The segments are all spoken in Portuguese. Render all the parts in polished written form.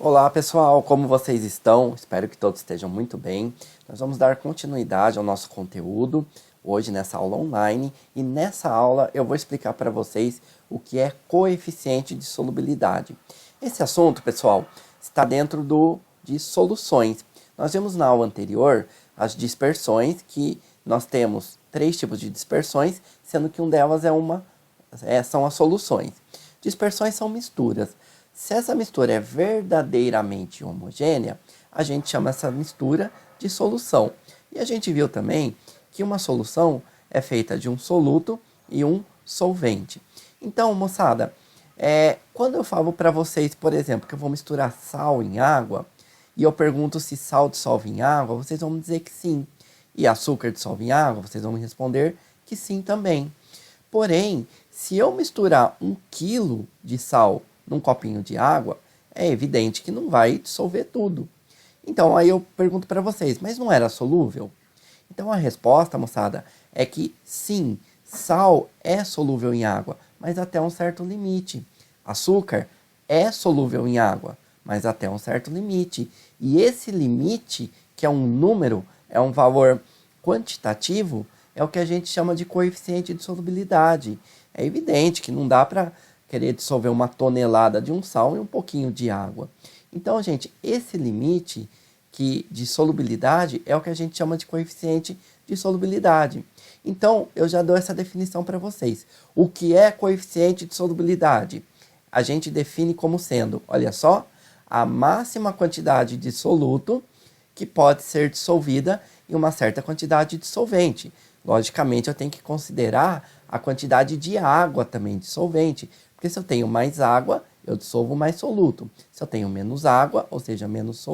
Olá pessoal, como vocês estão? Espero que todos estejam muito bem. Nós vamos dar continuidade ao nosso conteúdo hoje nessa aula online e nessa aula eu vou explicar para vocês o que é coeficiente de solubilidade. Esse assunto, pessoal, está dentro de soluções. Nós vimos na aula anterior as dispersões, que nós temos 3 tipos de dispersões, sendo que um delas são as soluções. Dispersões são misturas. Se essa mistura é verdadeiramente homogênea, a gente chama essa mistura de solução. E a gente viu também que uma solução é feita de um soluto e um solvente. Então, moçada, quando eu falo para vocês, por exemplo, que eu vou misturar sal em água, e eu pergunto se sal dissolve em água, vocês vão me dizer que sim. E açúcar dissolve em água, vocês vão me responder que sim também. Porém, se eu misturar 1 quilo de sal num copinho de água, é evidente que não vai dissolver tudo. Então, aí eu pergunto para vocês, mas não era solúvel? Então, a resposta, moçada, é que sim, sal é solúvel em água, mas até um certo limite. Açúcar é solúvel em água, mas até um certo limite. E esse limite, que é um número, é um valor quantitativo, é o que a gente chama de coeficiente de solubilidade. É evidente que não dá para querer dissolver 1 tonelada de um sal em um pouquinho de água. Então, gente, esse limite de solubilidade é o que a gente chama de coeficiente de solubilidade. Então, eu já dou essa definição para vocês. O que é coeficiente de solubilidade? A gente define como sendo, olha só, a máxima quantidade de soluto que pode ser dissolvida em uma certa quantidade de solvente. Logicamente, eu tenho que considerar a quantidade de água também dissolvente, porque se eu tenho mais água, eu dissolvo mais soluto. Se eu tenho menos água, ou seja, menos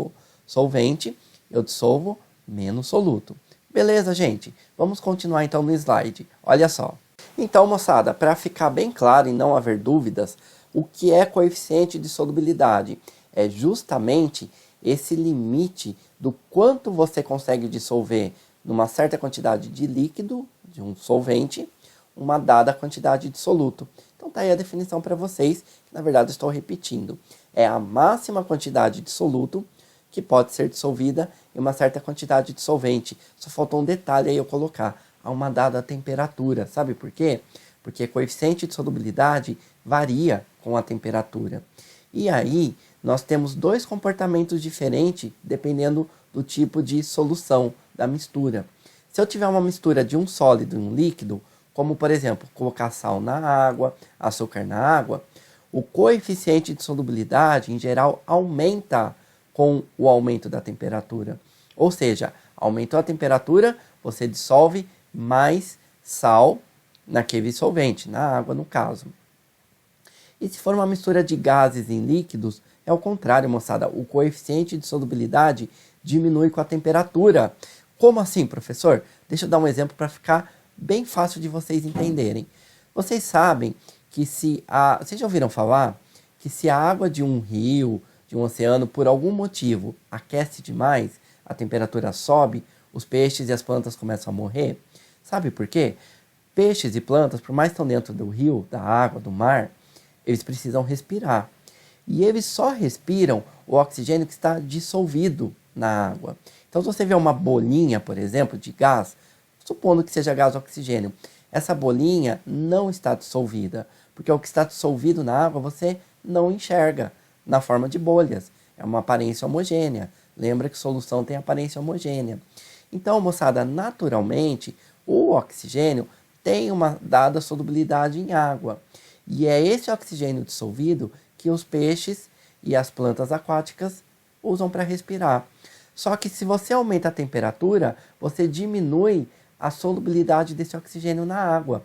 solvente, eu dissolvo menos soluto. Beleza, gente? Vamos continuar então no slide. Olha só. Então, moçada, para ficar bem claro e não haver dúvidas, o que é coeficiente de solubilidade? É justamente esse limite do quanto você consegue dissolver numa certa quantidade de líquido, de um solvente, uma dada quantidade de soluto. Então tá aí a definição para vocês, que na verdade estou repetindo. É a máxima quantidade de soluto que pode ser dissolvida em uma certa quantidade de solvente. Só faltou um detalhe aí eu colocar, a uma dada temperatura. Sabe por quê? Porque coeficiente de solubilidade varia com a temperatura. E aí nós temos 2 comportamentos diferentes dependendo do tipo de solução da mistura. Se eu tiver uma mistura de um sólido e um líquido, como por exemplo, colocar sal na água, açúcar na água, o coeficiente de solubilidade, em geral, aumenta com o aumento da temperatura. Ou seja, aumentou a temperatura, você dissolve mais sal naquele solvente, na água no caso. E se for uma mistura de gases em líquidos, é o contrário, moçada. O coeficiente de solubilidade diminui com a temperatura. Como assim, professor? Deixa eu dar um exemplo para ficar bem fácil de vocês entenderem. Vocês sabem que vocês já ouviram falar que se a água de um rio, de um oceano, por algum motivo aquece demais, a temperatura sobe, os peixes e as plantas começam a morrer? Sabe por quê? Peixes e plantas, por mais que estão dentro do rio, da água, do mar, eles precisam respirar. E eles só respiram o oxigênio que está dissolvido na água. Então, se você vê uma bolinha, por exemplo, de gás, supondo que seja gás oxigênio, essa bolinha não está dissolvida, porque o que está dissolvido na água você não enxerga na forma de bolhas. É uma aparência homogênea. Lembra que solução tem aparência homogênea. Então, moçada, naturalmente, o oxigênio tem uma dada solubilidade em água. E é esse oxigênio dissolvido que os peixes e as plantas aquáticas usam para respirar. Só que se você aumenta a temperatura, você diminui a solubilidade desse oxigênio na água.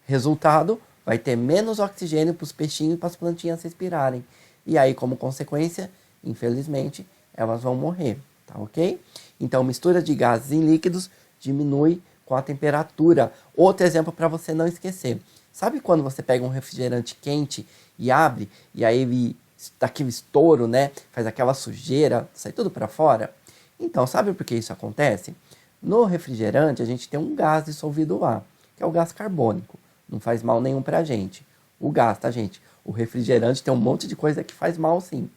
Resultado, vai ter menos oxigênio para os peixinhos e para as plantinhas respirarem. E aí, como consequência, infelizmente, elas vão morrer, tá ok? Então, mistura de gases em líquidos diminui com a temperatura. Outro exemplo para você não esquecer. Sabe quando você pega um refrigerante quente e abre, e aí ele dá aquele estouro, né? Faz aquela sujeira, sai tudo para fora? Então, sabe por que isso acontece? No refrigerante, a gente tem um gás dissolvido lá, que é o gás carbônico. Não faz mal nenhum pra gente. O gás, tá, gente? O refrigerante tem um monte de coisa que faz mal, sim.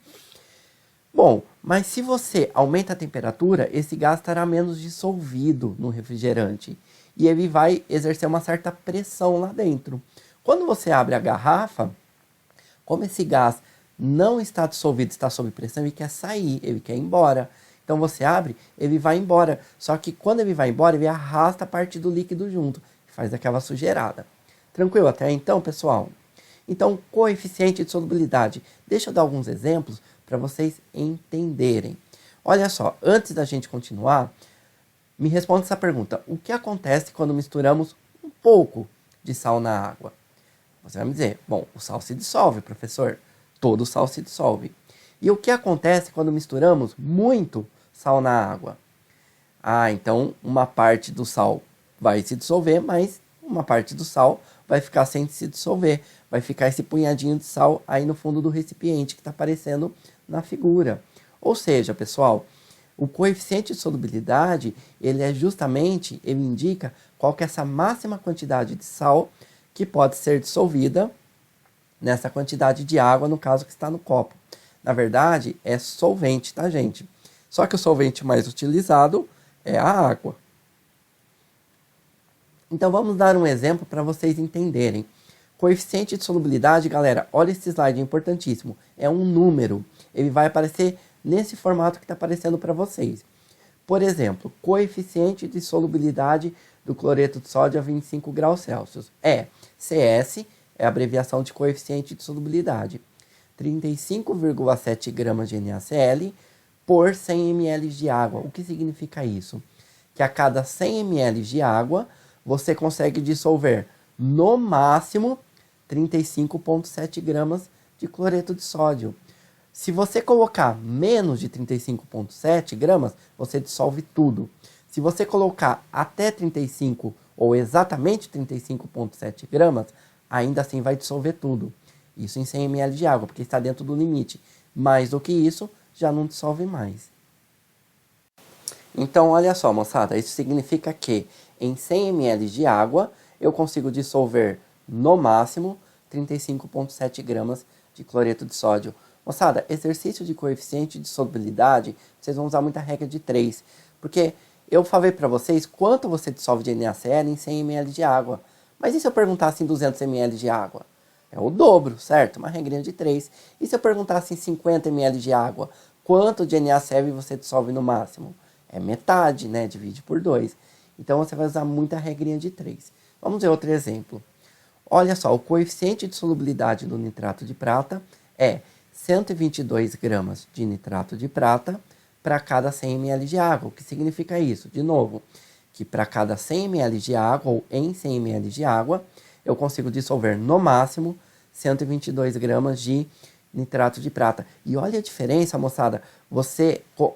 Bom, mas se você aumenta a temperatura, esse gás estará menos dissolvido no refrigerante e ele vai exercer uma certa pressão lá dentro. Quando você abre a garrafa, como esse gás não está dissolvido, está sob pressão, ele quer sair, ele quer ir embora. Então você abre, ele vai embora. Só que quando ele vai embora, ele arrasta parte do líquido junto, faz aquela sujeirada. Tranquilo até então, pessoal? Então, coeficiente de solubilidade. Deixa eu dar alguns exemplos para vocês entenderem. Olha só, antes da gente continuar, me responda essa pergunta. O que acontece quando misturamos um pouco de sal na água? Você vai me dizer, bom, o sal se dissolve, professor. Todo o sal se dissolve. E o que acontece quando misturamos muito sal na água? Ah, então uma parte do sal vai se dissolver, mas uma parte do sal vai ficar sem se dissolver. Vai ficar esse punhadinho de sal aí no fundo do recipiente que está aparecendo na figura. Ou seja, pessoal, o coeficiente de solubilidade, ele indica qual que é essa máxima quantidade de sal que pode ser dissolvida nessa quantidade de água, no caso que está no copo. Na verdade, é solvente, tá, gente? Só que o solvente mais utilizado é a água. Então, vamos dar um exemplo para vocês entenderem. Coeficiente de solubilidade, galera, olha esse slide, é importantíssimo. É um número. Ele vai aparecer nesse formato que está aparecendo para vocês. Por exemplo, coeficiente de solubilidade do cloreto de sódio a 25 graus Celsius. CS, é a abreviação de coeficiente de solubilidade. 35,7 gramas de NaCl por 100 ml de água. O que significa isso? Que a cada 100 ml de água, você consegue dissolver, no máximo, 35,7 gramas de cloreto de sódio. Se você colocar menos de 35,7 gramas, você dissolve tudo. Se você colocar até 35 ou exatamente 35,7 gramas, ainda assim vai dissolver tudo. Isso em 100 ml de água, porque está dentro do limite. Mais do que isso, já não dissolve mais. Então, olha só, moçada, isso significa que em 100 ml de água, eu consigo dissolver, no máximo, 35,7 gramas de cloreto de sódio. Moçada, exercício de coeficiente de solubilidade, vocês vão usar muita regra de 3, porque eu falei para vocês quanto você dissolve de NaCl em 100 ml de água. Mas e se eu perguntasse em 200 ml de água? É o dobro, certo? Uma regrinha de 3. E se eu perguntasse em 50 ml de água, quanto de NaCl você dissolve no máximo? É metade, né? Divide por 2. Então você vai usar muita regrinha de 3. Vamos ver outro exemplo. Olha só, o coeficiente de solubilidade do nitrato de prata é 122 gramas de nitrato de prata para cada 100 ml de água. O que significa isso? De novo, que para cada 100 ml de água, ou em 100 ml de água, eu consigo dissolver no máximo 122 gramas de nitrato de prata. E olha a diferença, moçada.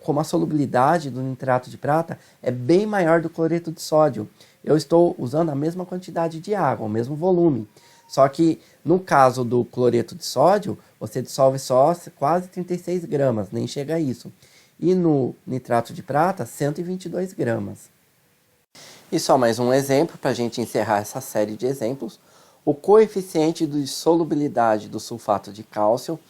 Como a solubilidade do nitrato de prata é bem maior do cloreto de sódio, eu estou usando a mesma quantidade de água, o mesmo volume. Só que no caso do cloreto de sódio, você dissolve só quase 36 gramas, nem chega a isso. E no nitrato de prata, 122 gramas. E só mais um exemplo para a gente encerrar essa série de exemplos. O coeficiente de solubilidade do sulfato de cálcio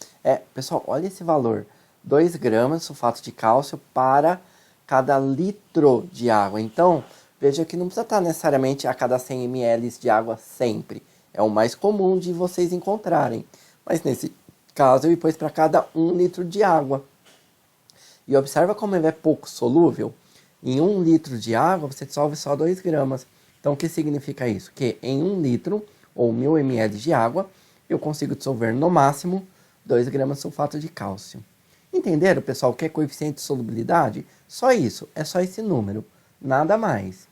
pessoal, olha esse valor, 2 gramas de sulfato de cálcio para cada litro de água. Então, veja que não precisa estar necessariamente a cada 100 ml de água sempre. É o mais comum de vocês encontrarem. Mas nesse caso, ele pôs para cada 1 litro de água. E observa como ele é pouco solúvel. Em 1 litro de água, você dissolve só 2 gramas. Então, o que significa isso? Que em 1 litro, ou 1000 ml de água, eu consigo dissolver no máximo 2 gramas de sulfato de cálcio. Entenderam, pessoal, o que é coeficiente de solubilidade? Só isso, é só esse número, nada mais.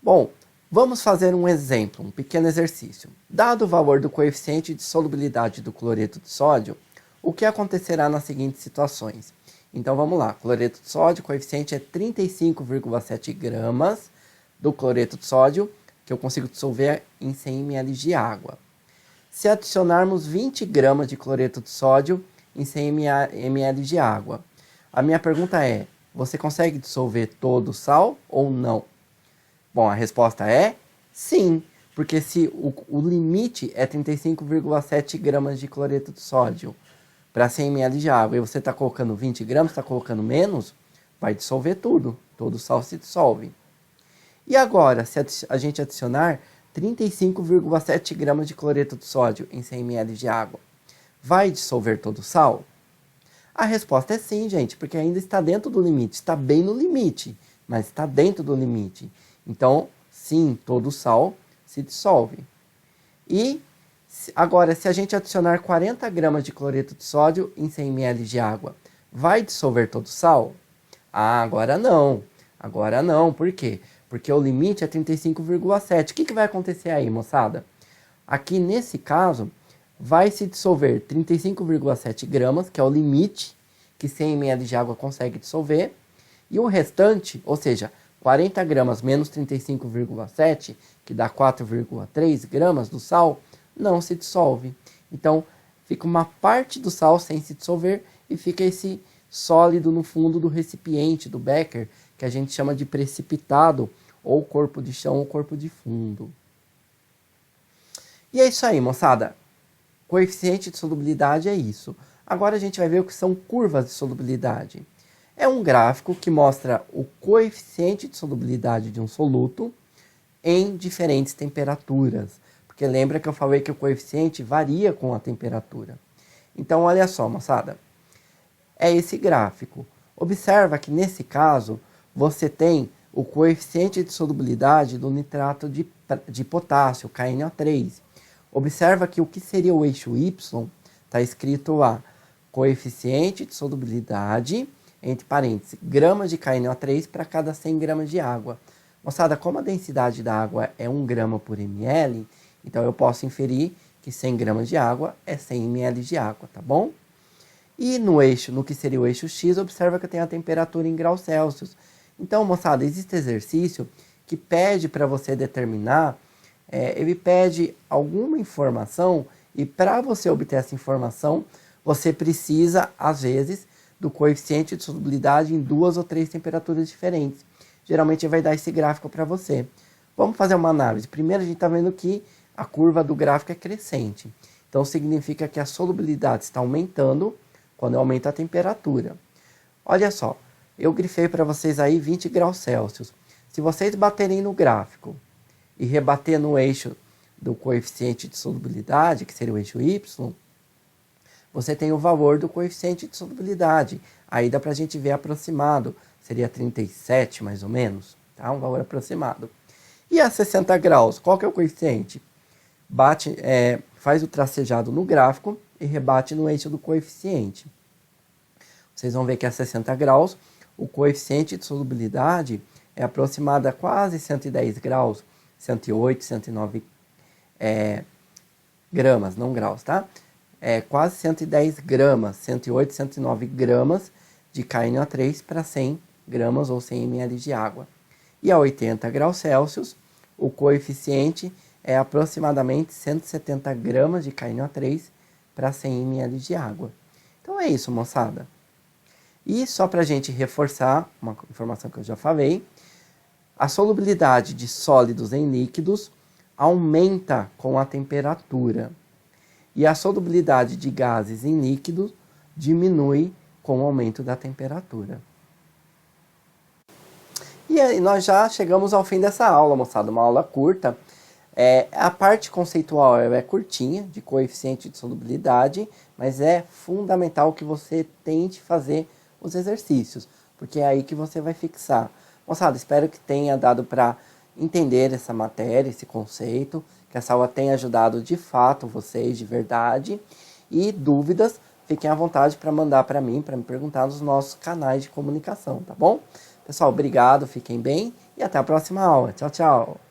Bom, vamos fazer um exemplo, um pequeno exercício. Dado o valor do coeficiente de solubilidade do cloreto de sódio, o que acontecerá nas seguintes situações? Então vamos lá, cloreto de sódio, o coeficiente é 35,7 gramas do cloreto de sódio, que eu consigo dissolver em 100 ml de água. Se adicionarmos 20 gramas de cloreto de sódio em 100 ml de água, a minha pergunta é, você consegue dissolver todo o sal ou não? Bom, a resposta é sim, porque se o limite é 35,7 gramas de cloreto de sódio. para 100 ml de água e você está colocando 20 gramas, está colocando menos, vai dissolver tudo. Todo o sal se dissolve. E agora, se a gente adicionar 35,7 gramas de cloreto de sódio em 100 ml de água, vai dissolver todo o sal? A resposta é sim, gente, porque ainda está dentro do limite. Está bem no limite, mas está dentro do limite. Então, sim, todo o sal se dissolve. E agora, se a gente adicionar 40 gramas de cloreto de sódio em 100 ml de água, vai dissolver todo o sal? Ah, agora não. Agora não. Por quê? Porque o limite é 35,7. O que vai acontecer aí, moçada? Aqui, nesse caso, vai se dissolver 35,7 gramas, que é o limite que 100 ml de água consegue dissolver. E o restante, ou seja, 40 gramas menos 35,7, que dá 4,3 gramas do sal, não se dissolve. Então, fica uma parte do sal sem se dissolver e fica esse sólido no fundo do recipiente, do becker, que a gente chama de precipitado, ou corpo de chão ou corpo de fundo. E é isso aí, moçada. Coeficiente de solubilidade é isso. Agora a gente vai ver o que são curvas de solubilidade. É um gráfico que mostra o coeficiente de solubilidade de um soluto em diferentes temperaturas. Porque lembra que eu falei que o coeficiente varia com a temperatura. Então, olha só, moçada. É esse gráfico. Observa que, nesse caso, você tem o coeficiente de solubilidade do nitrato de potássio, KNO3. Observa que o que seria o eixo Y está escrito lá, coeficiente de solubilidade, entre parênteses, gramas de KNO3 para cada 100 gramas de água. Moçada, como a densidade da água é 1 grama por ml, então eu posso inferir que 100 gramas de água é 100 ml de água, tá bom? E no que seria o eixo X, observa que eu tenho a temperatura em graus Celsius. Então, moçada, existe exercício que pede para você determinar, ele pede alguma informação e para você obter essa informação, você precisa, às vezes, do coeficiente de solubilidade em 2 ou 3 temperaturas diferentes. Geralmente vai dar esse gráfico para você. Vamos fazer uma análise. Primeiro a gente está vendo que a curva do gráfico é crescente. Então significa que a solubilidade está aumentando quando aumenta a temperatura. Olha só, eu grifei para vocês aí 20 graus Celsius. Se vocês baterem no gráfico e rebater no eixo do coeficiente de solubilidade, que seria o eixo Y, você tem o valor do coeficiente de solubilidade. Aí dá para a gente ver aproximado, seria 37 mais ou menos, tá? Um valor aproximado. E a 60 graus, qual que é o coeficiente? Faz o tracejado no gráfico e rebate no eixo do coeficiente. Vocês vão ver que a 60 graus, o coeficiente de solubilidade é aproximado a quase 110 graus, 108, 109 gramas, não graus, tá? Quase 110 gramas, 108, 109 gramas de KNO3 para 100 gramas ou 100 ml de água. E a 80 graus Celsius, o coeficiente é aproximadamente 170 gramas de KNO3 para 100 ml de água. Então é isso, moçada. E só para a gente reforçar uma informação que eu já falei, a solubilidade de sólidos em líquidos aumenta com a temperatura. E a solubilidade de gases em líquidos diminui com o aumento da temperatura. E aí nós já chegamos ao fim dessa aula, moçada. Uma aula curta. A parte conceitual é curtinha, de coeficiente de solubilidade, mas é fundamental que você tente fazer os exercícios, porque é aí que você vai fixar. Moçada, espero que tenha dado para entender essa matéria, esse conceito, que essa aula tenha ajudado de fato vocês, de verdade. E dúvidas, fiquem à vontade para mandar para mim, para me perguntar nos nossos canais de comunicação, tá bom? Pessoal, obrigado, fiquem bem e até a próxima aula. Tchau, tchau!